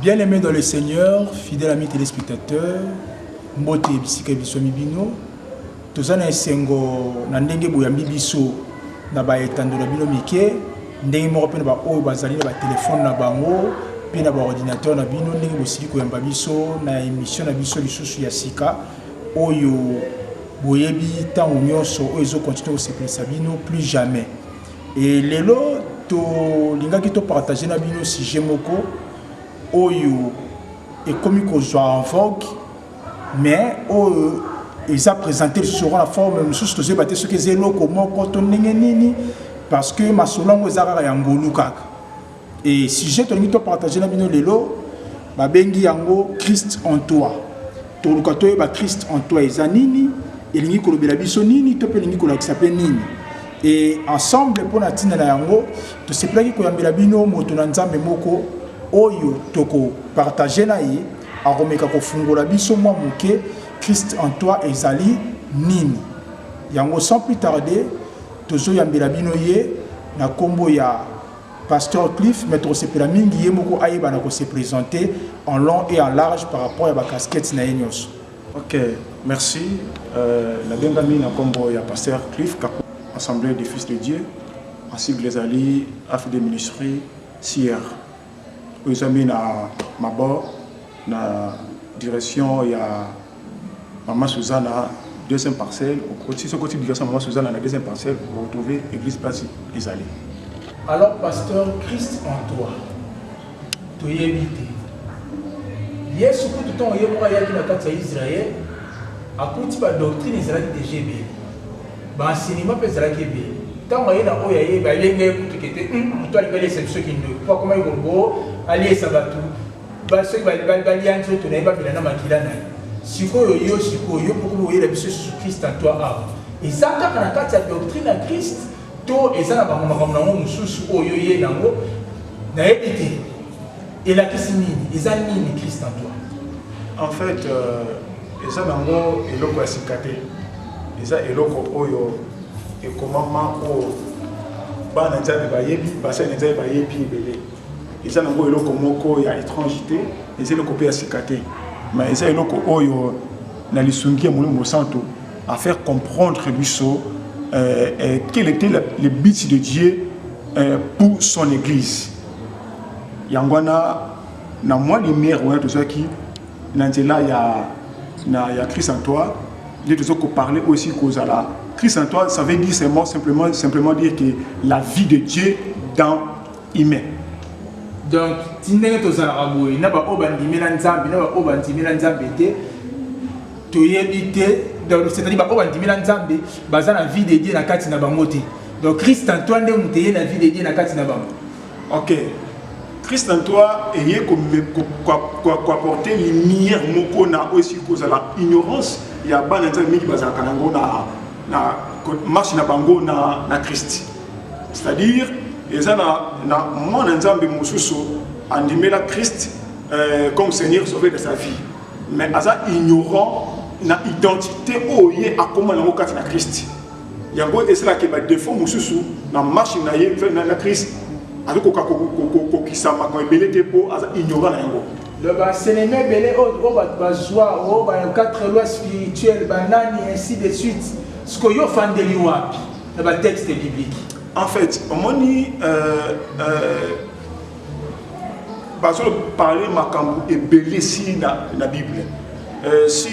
Bien-aimés dans le Seigneur, fidèles amis téléspectateurs, Mbote Bisika Biso Mibino, Tozana Esengo, Nandenge Bouyambi Biso, Naba Etando na Bino Mike, Ndenge Moko Pe Naba Oyo Bazali na ba téléphone na bango, Pe na ba ordinateur na Bino, Ndenge Bosili Koyamba Biso, na émission na Biso Lisusu ya Sika, Oyo Boyebi Tango Nyonso, Oyo Ezo continue Osepelisa Bino, plus jamais. Et lelo, to lingaki to partager na Bino sujet moko, Oyo est comme qu'on en vogue, mais ils ont présenté sur la forme de ce que j'ai battu, ce que j'ai dit, comment quand on est parce que ma solongo est à Yangoluka. Et si j'ai tenu de partager la vidéo lelo, ma bengi yango Christ en toi. Tout le côté est Christ en toi et Zanini, et l'ingi kolobela biso nini, to pe l'ingi kolaksape nini. Et ensemble pour natina na yango, to se plaki koyambela bino moto na nzambe moko. Oyo toko partager na ye aromeka ko fungola biso mwa muke Christ en toi ezali nini yango sans plus tarder tozo yambela bino ye na kombo ya Pasteur Cliff maître sepela mingi ye moko ayeba na ko se présenter en long et en large par rapport à ba casquette na nyonso. OK, merci. La bengami na kombo ya Pasteur Cliff Assemblée des fils de Dieu ainsi que les alliés afin de ministère CIR. Aux amis na Mabor, na direction il y a Maman Suzanne à deuxième parcelle. Au côté ce côté direction Maman Suzanne à la deuxième parcelle, vous retrouvez l'église place les allées. Alors pasteur Christ en toi, tu es évité. Yesu tout le temps il y a qui na kati ya Israël, a kuti ba doctrine Israël de GB. Ba enseignement pe Israël GB. Tant il y a oya ba lenge kutu kete, toi il y a ceux qui ne pas comment ils vont aller sabatu ba ceux qui va lianzo to na ba bilana makila na sikoyo yo sikoyo pour que la biso Christ en toi a et ça quand na kati ya doctrine à Christ to ezana ba makambo na mususu oyo ye nango na ebité et la kisini ezani ni Christ en toi en fait ezana nango eloko ya sikate eza eloko oyo et comment o bana nzambe bayebi basa nzambe bayebi ebele eza nango eloko moko ya étrangité eza eloko pe ya sikate mais eza eloko oyo na lisungi ya Molimo Santo à faire comprendre biso quel était le but de Dieu pour son église yangwana na moi lumière on a tout ça qui na nzela ya Christ en toi de tout ça qu'on parlait aussi qu'aux-ala Christ en toi, ça veut dire simplement dire que la vie de Dieu dans humain. Donc, si tu es un naba obandimela nzambe, naba obandimela nzambe te, tu es évité, c'est-à-dire que obandimela nzambe, baza la vie de Dieu na kati na bango te. Donc, Christ en toi, nde muteye la vie de Dieu na kati na bango. Ok. Christ en toi, ayez quoi apporter lumière, moko na aussi cause la ignorance, il y a ban nzambe qui baza kanango na marche na bango na Christ. C'est-à-dire eza na moi nzambe mususu andimela Christ comme Seigneur sauveur de sa vie. Mais asa ignorant na identité oye akoma na kati na Christ. Yango esala ke ba défaut mususu na marche na ye na Christ. Avec ko kisama ko ebele te po asa ignorant na yango. Le enseignement belé au bazwa au ba quatre lois spirituelles banani ainsi de suite. Ce que vous faites de l'IWAP, dans le texte biblique. En fait, on dit parce que parler makambu et belé si la Bible. Si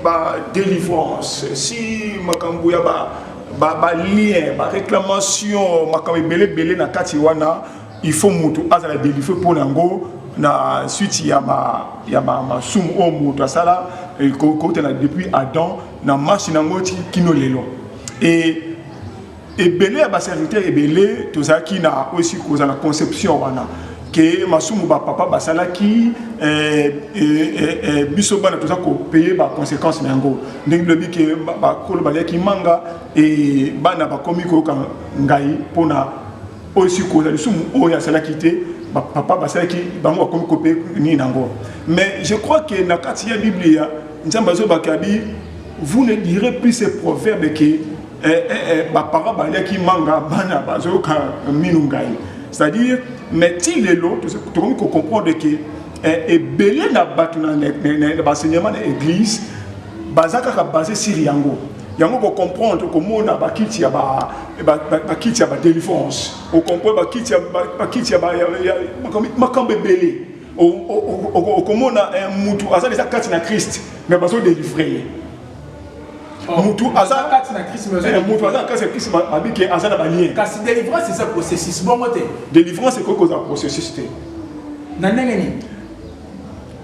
ba délivrance, si makambu ya ba lien, ba réclamation, makambu belé na kati wana, il faut mutu azala délivrer pour nango na suite ya ma sum o mutu asala côté là depuis Adam na marche nango kino lelo et belé ba serviteur et belé tout ça qui na aussi cause la conception wana que masumu ba papa basala qui biso bana tout ça ko payer ba conséquences nango ndenge lobi que ba kolo ba ki manga et bana ba komi ko kan ngai pona aussi cause la sumu o ya sala quitté papa basala qui bango komi ko payer ni nango mais je crois que na katia biblia nzambazo bakabi vous ne direz plus ces proverbes que parents qui manga bana bazoka minungai c'est-à-dire mais il est l'autre tout comme comprendre que et belé na batu na l'enseignement de l'église bazaka ka basé sur yango pour comprendre comment on a bakiti ya ba délivrance on comprend bakiti ya makambe belé comment on a un mutu asa déjà kati na Christ mais bazo délivrer mutu asa kati na Christ mais mutu asa kati na Christ mabiki asa na balien kasi délivrance c'est ça processus bon côté délivrance c'est quoi cause processus té na ndenge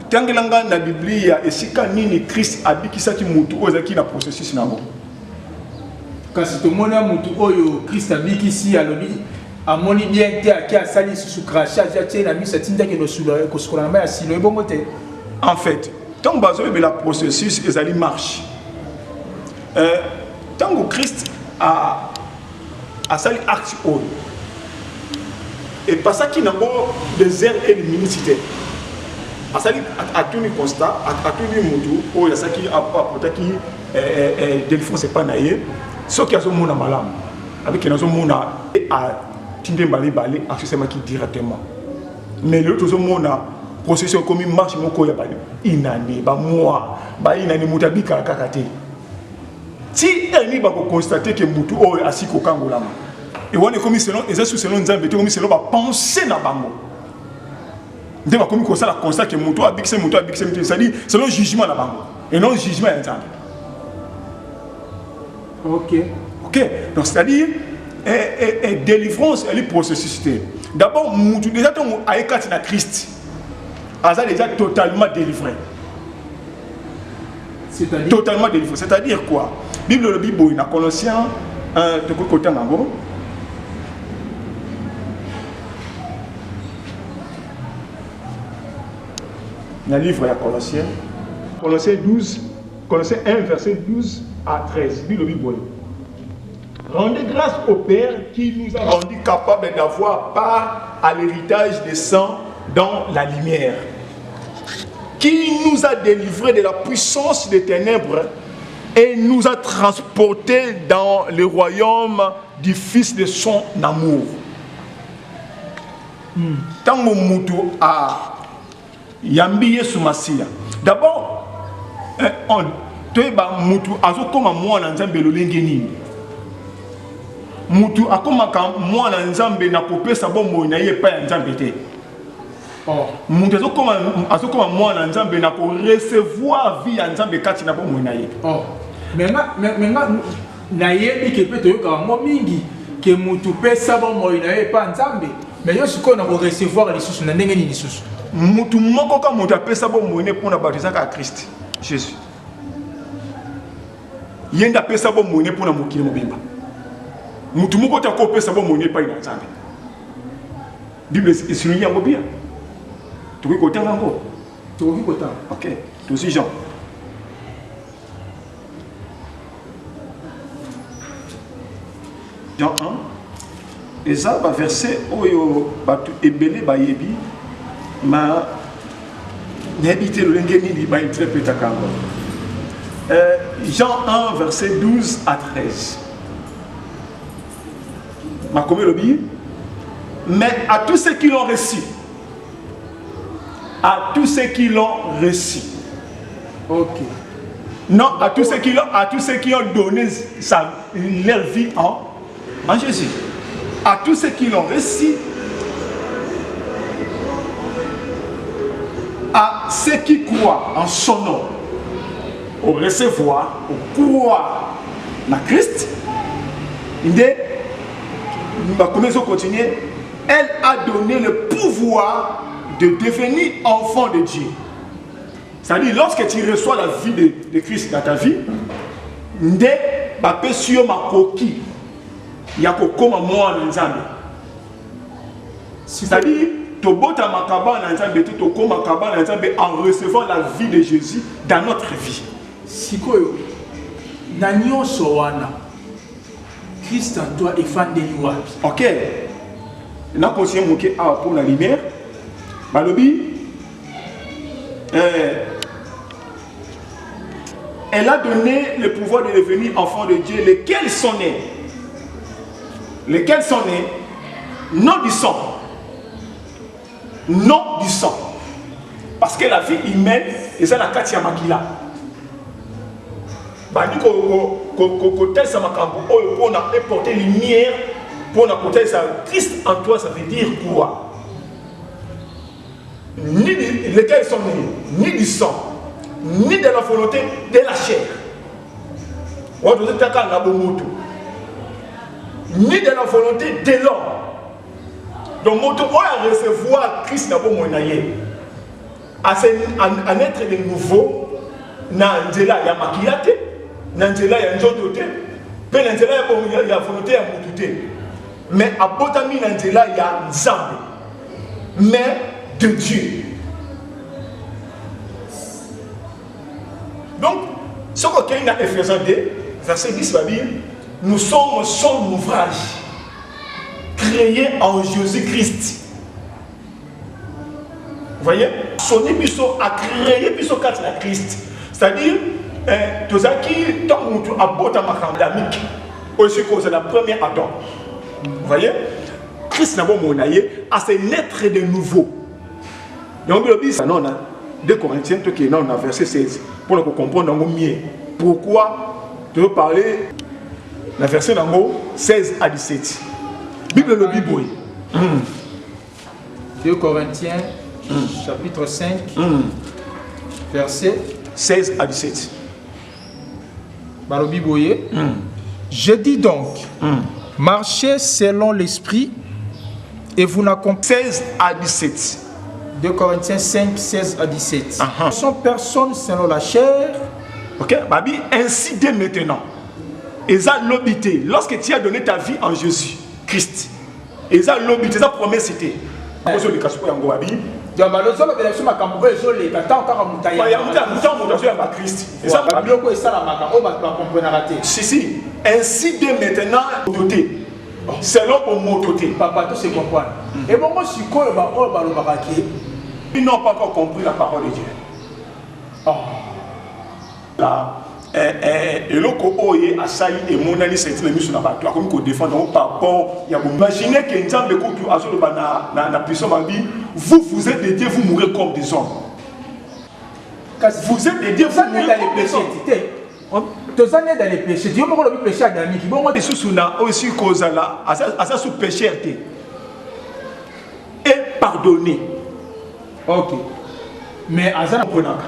tangelanga na Biblia esika nini Christ abikisaki mutu ozaki na processus nango kasi to mona mutu oyo Christ abikisi alobi amoni bien te aki asali sous crachat ja na misa tinda ke no sula ko skola na ya silo ebongo te en fait tant bazo la processus ezali marche tant que Christ a sali acte oyo et pas ça qui n'a pas désert et l'humanité asali atuni constat atuni mutu oyo asaki apotaki délivrance c'est pas naie ce qui a son mona malam avec qui nazo mona a tinde balé accessoirement qui directement mais l'autre zo mona processus comme une marche moko ya bali inane ba mois ba inane mutabika kakate si eni ba ko constater que mutu oyo asiko kangolama et on est comme selon et selon nzambe te comme selon ba penser na bango ndé ba comme ko ça la constat que mutu abikse c'est-à-dire selon jugement na bango et non jugement nzambe. OK donc c'est-à-dire délivrance elle est processus d'abord mutu déjà ton aekati na Christ asa déjà totalement délivré c'est-à-dire totalement délivré c'est-à-dire quoi Bible le Bible na Colossiens 1 de côté nango na livre ya Colossiens 1 verset 12 à 13 Bible le Bible. Rendez grâce au Père qui nous a rendus capables d'avoir part à l'héritage des saints dans la lumière, qui nous a délivrés de la puissance des ténèbres et nous a transportés dans le royaume du Fils de son amour. Tant que mutu a yambi Yesu Masia. D'abord, on teba mutu azo koma mwana nzambe lolenge nini. Mutu akomaka mwana nzambe na kopesa bomoi na ye pa ya nzambe te. Mutu azokoma mwana nzambe na ko recevoir vie ya nzambe kati na bomoi na ye. Menga na ye ke pe to yoka mo mingi ke mutu pesa bomoi na ye pa nzambe mais yo siko na ko recevoir lisusu na ndenge ni lisusu. Mutu moko ka mutu apesa bomoi ne pona batizaka a Christ Jésus. Yenda pesa bomoi ne pona mokili mobimba. Mutu moko ta ko pesa bomoi ne pa ina nzambe. Bible esuni yango bien. Tu ko tanga ngo. Tu ko tanga. OK. Tu aussi Jean. Jean 1 et ça va verset oyo batu ebele ba yebi ma n'habite le ngeni li ba interpréter kango. Jean 1 verset 12 à 13. Ma comme le dit mais à tous ceux qui l'ont reçu OK. Non, à tous ceux qui ont donné leur vie en Jésus. À tous ceux qui l'ont reçu, à ceux qui croient en son nom, au recevoir, au croire en Christ, elle a donné le pouvoir de devenir enfant de Dieu. C'est-à-dire, lorsque tu reçois la vie de Christ dans ta vie, c'est-à-dire, en recevant la vie de Jésus dans notre vie. Christ en toi est fan de l'Iwa. Ok. Nous continuons pour la lumière. Balobi, elle a donné le pouvoir de devenir enfant de Dieu, lesquels sont nés. Non du sang. Non du sang. Parce que la vie humaine, et ça la katia makila. Bani ko tel sa makambo pour apporter lumière pour apporter ça Christ en toi, ça veut dire quoi? Ni lesquels sont nés, ni du sang, ni de la volonté de la chair. Ni de la volonté de l'homme. Donc, on a recevoir Christ n'a pas moyen. Un être de nouveau, na nzela ya makilate, na nzela ya njodote, pe na nzela ya volonté ya mutute. Mais à botami na nzela ya nzambe, mais de Dieu. Donc, ce qu'on a dans Ephésiens 2, verset 10 va dire, nous sommes son ouvrage, créé en Jésus-Christ. Vous voyez? Son émission a créé puisque quand la Christ. C'est-à-dire, tout ça qui tant que a beau d'amique, aussi cause la première Adam. Vous voyez? Christ n'a pas mon aïe, à se naître de nouveau. Donc, le bis, non, 2 Corinthiens, qui est dans verset 16, pour que comprendre mieux. Pourquoi tu veux parler la verset 16 à 17. Bible le Bible. 2 Corinthiens, chapitre 5, verset 16 à 17. Je dis donc, marchez selon l'esprit et vous n'accomplissez 16 à 17. 2 Corinthiens 5, 16 à 17. Ne sont personne selon la chair. Ok, Babi, ainsi dès maintenant. Et ça l'obité, lorsque tu as donné ta vie en Jésus Christ. Et ça l'obité, ça promet c'était. Si, si. Ainsi dès maintenant, selon pour mototé. Papa, tout se comprend. Et bon, moi, je suis quoi, ils n'ont pas encore compris la parole de Dieu. Là, et loko oye asali et mon ami c'est une mission là-bas. Toi comme qu'on défend donc par rapport, il y a imaginez que Nzambe ko tu azo na puissance ma vie, vous êtes des dieux, vous mourrez comme des hommes. Vous êtes des dieux, vous mourrez comme des hommes. Tous années dans les péchés, Dieu m'a dit péché à Dami qui bon moi sous suna aussi cause là, à ça sous péché et pardonner. OK. Mais azana prenaka.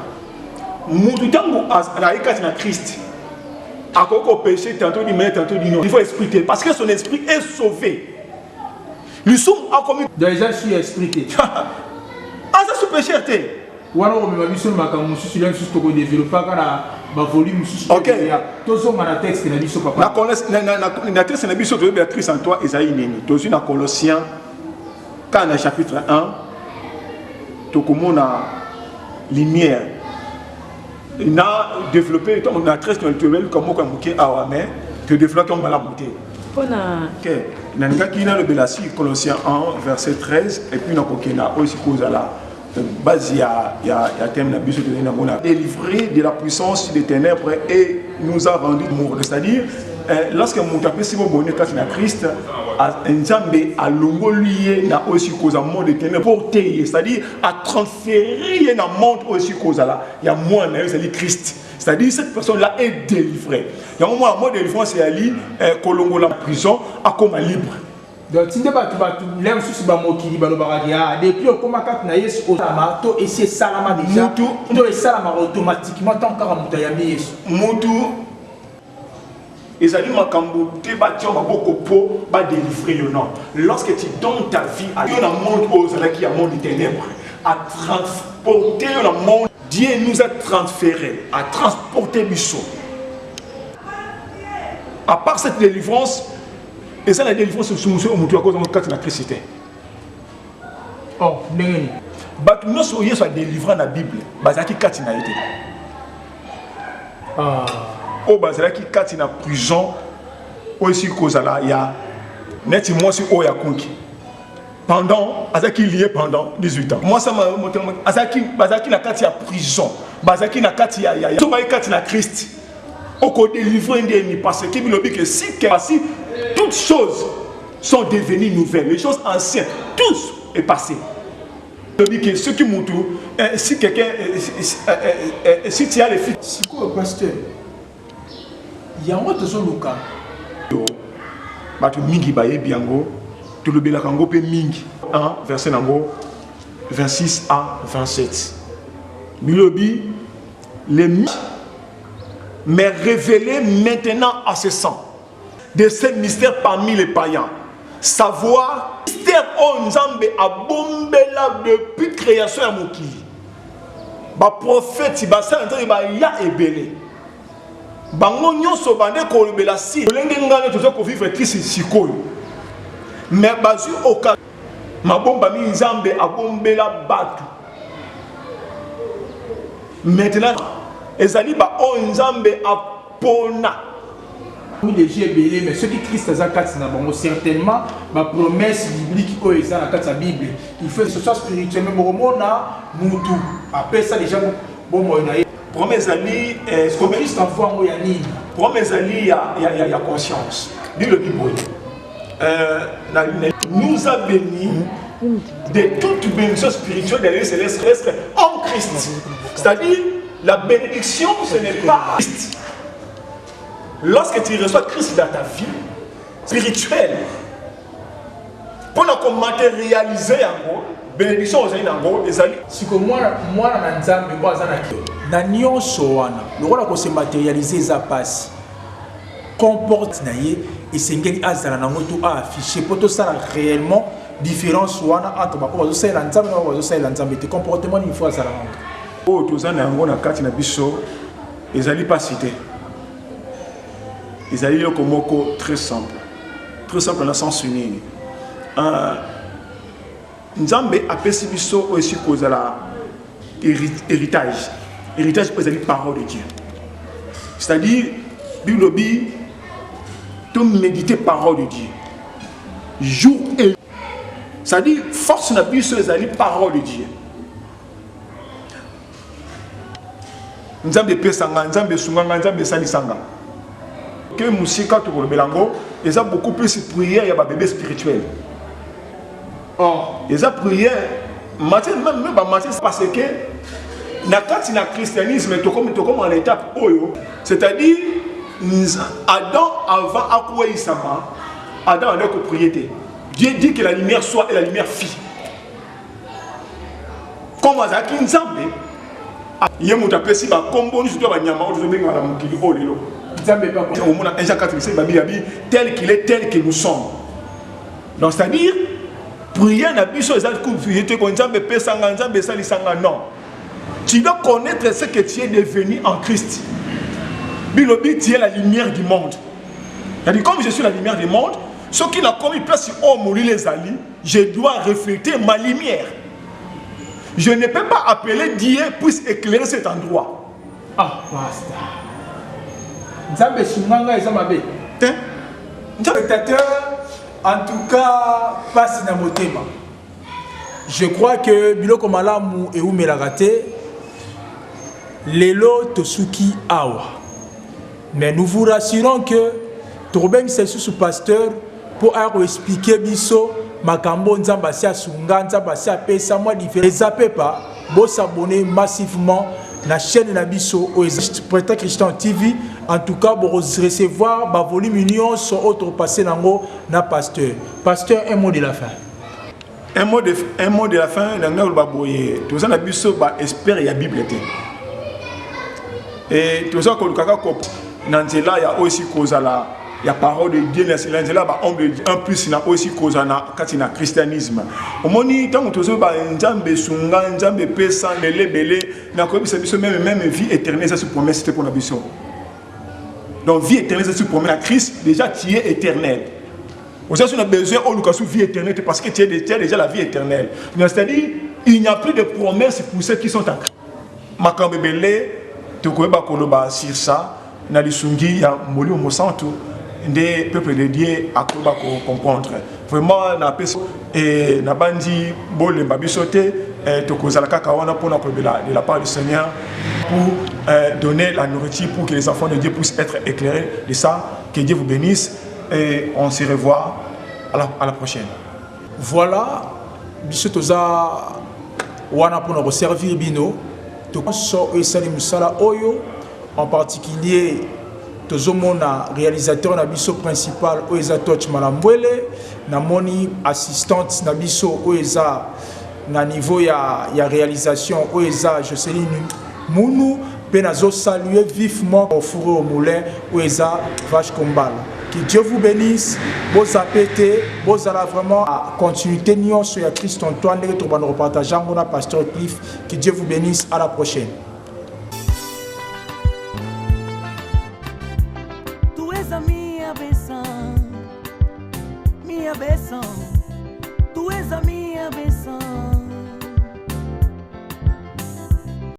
Moututango alaïka na Christ. À quoi péché tantôt du mais tantôt du non. Il faut expliquer parce que son esprit est sauvé. Nous sommes encore déjà suis expliqué. Ah ça sous péché té. Wana ko me biso makambo susu lens to ko développer kana ba volume susu. OK. Tozo na texte na biso papa. Na texte na biso to Béatrice en toi Isaïe nini. Tozo na Colossiens quand chapitre 1 to komona lumière. Il a développé on a très culturel comme quoi mouké awame que développer on va la monter. OK. Nanga qui na le belasi Colossiens 1 verset 13 et puis na kokena aussi cause là. Base il y a thème na biso de na mona délivré de la puissance des ténèbres et nous a rendu mourir. C'est-à-dire lorsque mon tapé si vous bonnet quand na Christ Nzambe a longo lié na aussi cause à monde des ténèbres porter, c'est-à-dire à transférer na monde aussi cause là. Il y a moi na c'est Christ. C'est-à-dire cette personne là est délivrée. Il y a un moment mode de délivrance c'est ali kolongo la prison à comme libre. Donc si tu l'aime sous bamoki balobaradia depuis au comment quand na yes au tamato et c'est salama déjà tout le salama automatiquement tant qu'à mutayami yes mutu ezali makambo te batia maboko po ba délivrer yo non lorsque tu donnes ta vie à Dieu dans le monde aux qui a monde des ténèbres à transporter le monde Dieu nous a transféré à transporter biso à part cette délivrance. Et ça, la délivrance, c'est ce que tu as cause de l'électricité. Oh, n'est-ce pas? Nous sommes délivrés dans la Bible. Bazaki katina été. Oh, bazaki katina prison. Aussi cause là, il y a net moi sur Oya Konki. Pendant, azaki lié pendant 18 ans. Moi ça m'a azaki bazaki na katia prison. Bazaki na katia ya. Tout ba katina Christ. Oko délivrer ndeni parce que il dit que si toutes choses sont devenues nouvelles, les choses anciennes, tout est passé. Ce qui montre, si quelqu'un, si tu as les filles. C'est quoi, pasteur? Il y a un autre Luka. Batu mingi baye biango, tu le bela kango pe mingi. 1 verset nango 26 à 27. Milobi, les mais révélé maintenant à ce sang de ces mystères parmi les païens. Savoir, mystère on Nzambe a bombela depuis création à Mokili. Ba prophète, ba sa ba ya ebele. Bango nyonso bande ko lobela si. Olenge ngane tozo ko vivre triste sikoyo. Mais bazu oka mabomba mi Nzambe a bombela batu. Maintenant, ezali ba o Nzambe a pona. Oui, les gens belé, mais ceux qui Christ a bon, certainement ma promesse biblique au la Bible. Il faut que ce soit spirituellement bon, on a moutou. Après ça, les gens bon moi promesse ali Christ envoie moi yani. Promesse ali y a conscience. Dis le Bible. Nous a béni de toute bénédiction spirituelle des lieux célestes en Christ. C'est-à-dire la bénédiction ce n'est pas Christ. Lorsque tu reçois Christ dans ta vie spirituelle, pour nous matérialiser en gros, bénédiction aux amis les amis. Si que moi na nzambe moi azanaki na nyonso wana le rôle ko se matérialiser ça passe comporte naie et sengeli azana nango tout a affiché pour tout ça réellement différence wana entre ba ko ça la nzambe na ko ça la nzambe te comportement une fois ça la oh tout ça na ngo na kati na biso ezali pas cité. Ils allaient comme moko très simple dans le sens uni. Nzambe apesi biso aussi cause la héritage pour les paroles de Dieu. C'est-à-dire bilobi tout méditer parole de Dieu. Jour et c'est-à-dire force na biso les paroles de Dieu. Nzambe pesanga, Nzambe sunganga, Nzambe salisanga. Que musika to le belango, ils ont beaucoup plus prière, il y a bébé spirituel. Ils ont prière, même parce que dans le christianisme, tu comme en l'étape oyo, c'est-à-dire Adam avant Akoué Isama, Adam a que prier. Dieu dit que la lumière soit et la lumière fit. Comme Azaki Nzambe, il y a un peu de temps, combo nous doit nyama, on doit bien la mukili olelo. Tel qu'il est, tel que nous sommes. Donc c'est-à-dire, prier n'a plus sur non. Tu dois connaître ce que tu es devenu en Christ. Bilobi, tu es la lumière du monde. C'est-à-dire, comme je suis la lumière du monde, ce qui n'a commis place sur mourir les alliés, je dois refléter ma lumière. Je ne peux pas appeler Dieu pour éclairer cet endroit. Ah, basta. Nzambe sunganga ezamabe. Spectateur, en tout cas, passe na motema. Je crois que biloko malamu et umelagate lelo tosuki awa. Mais nous vous rassurons que Torben c'est sous pasteur pour expliquer biso makambo nzamba sia sunga nzamba sia pesa moi différent. Zappez pas, bo s'abonner massivement la chaîne Nabiso au Prêteur Christian TV. En tout cas, pour recevoir ma volume union sur autre passé nango na pasteur. Pasteur, un mot de la fin. Un mot de la fin. Dans le baboye, tout ça Nabiso ba espère ya Bible té. Et tout ça que le kaka kop nanzela ya aussi cause la ya parole de Dieu nanzela ba ombe un plus na aussi cause na katina christianisme. Omoni tant que tout ba nzambe sunga nzambe pesa lebele na ko bisa biso même vie éternelle ça se promet c'était pour Nabiso. Donc vie éternelle ça se promet à Christ déjà tu es éternel. Aujourd'hui on a besoin au Lucas vie éternelle parce que tu es déjà la vie éternelle. C'est-à-dire il n'y a plus de promesses pour ceux qui sont en Christ. Makambe belé to ko ba koloba sur ça na lisungi ya moli o mosanto des peuples de Dieu à comprendre. Vraiment, na et na bandi bol babisote to kozala kaka wana pour de la part du Seigneur pour donner la nourriture pour que les enfants de Dieu puissent être éclairés de ça. Que Dieu vous bénisse et on se revoit à la prochaine. Voilà, biso toza wana pour nous servir bino to so esali musala oyo en particulier tozomona réalisateur na biso principal oeza Touch Malambwele na moni assistante na biso oeza na niveau ya réalisation oeza Jocelyne Mounou pe nazo saluer vivement au fourreau au moulin oeza Vache Kombala. Que Dieu vous bénisse, vos appétés, vos allez vraiment à continuité nyonso ya Christ Antoine et tout le monde repartage mon pasteur Cliff. Que Dieu vous bénisse, à la prochaine. Tu es a minha benção, tu és a minha